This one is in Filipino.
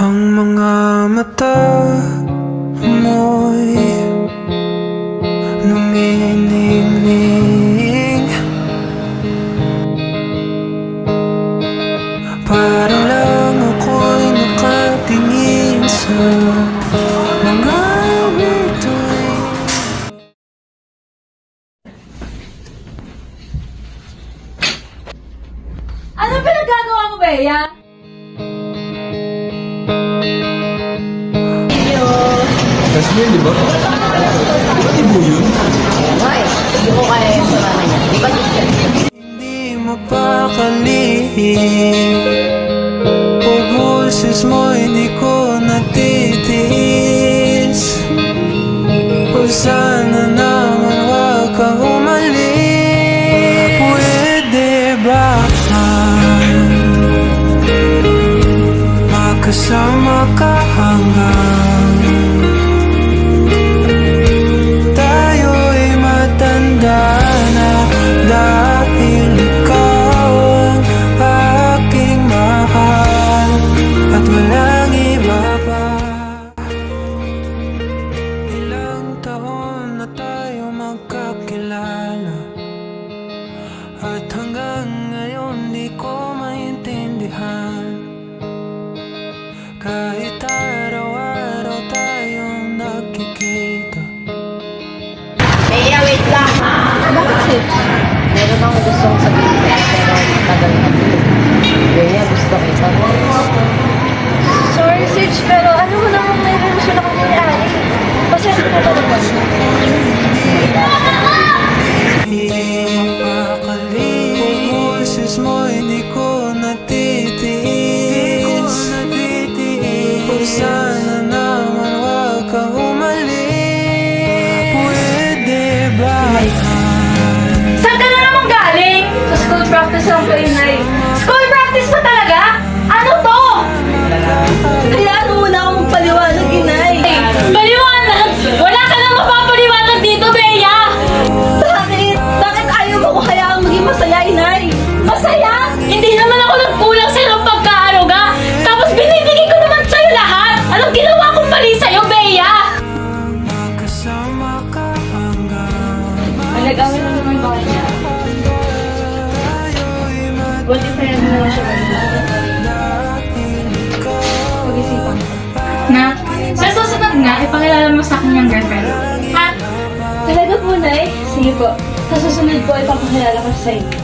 Ang mga mata mo'y numiningning, parang lang ako'y nakatingin sa mga bituin. Ano pinagagawa mo, Bea? Jasmine, di ba? Di ba tibo yun? Ay, hindi ko kaya yung sarana niya. Di ba yun? Hindi mapakali, o boses mo hindi ko natitiis. O sana naman wag kang umalis. Pwede ba magkasama ka hanggang tayo'y matanda na, dahil ikaw ang aking mahal at walang iba pa. Ilang taon na tayo magkakilala at hanggang ngayon di ko maintindihan. Kahit araw-araw tayong nagkikita. Bea, wait lang! Bakit sis? Meron akong gustong sabihin pero tagal na. Bea, gusto kita mo. Sorry, Sis, pero ano mo namang may relasyon ako ni Ari? Pasensya na talaga. Mapakali, boses mo hindi ko natitiis. Kung sana naman wag kang umalis. Pwede ba? Saan ka na naman galing? Sa school practice lang po, Inay. School practice pa talaga? Ano to? Kaya ano muna akong magpaliwanag, Inay? Paliwanag? Wala ka nang mapapaliwanag dito, Bea! Bakit? Bakit ayaw mo ko hayaang maging masaya, Inay? Masaya? Hindi naman ako nagkulang sa iyong pagkaaruga. Tapos binibigay ko naman sa'yo lahat. Anong ginawa kong mali sa'yo, Bea? Magkasama ka hanggang Alagawin mo naman ba niya? Buti pa yan naman siya pag-isipan ko. Na, sa susunod nga, ipakilala mo sa akin yung girlfriend. Ha? Talaga po, Nay? Sige po. Sa susunod po, ipapakilala ko sa inyo.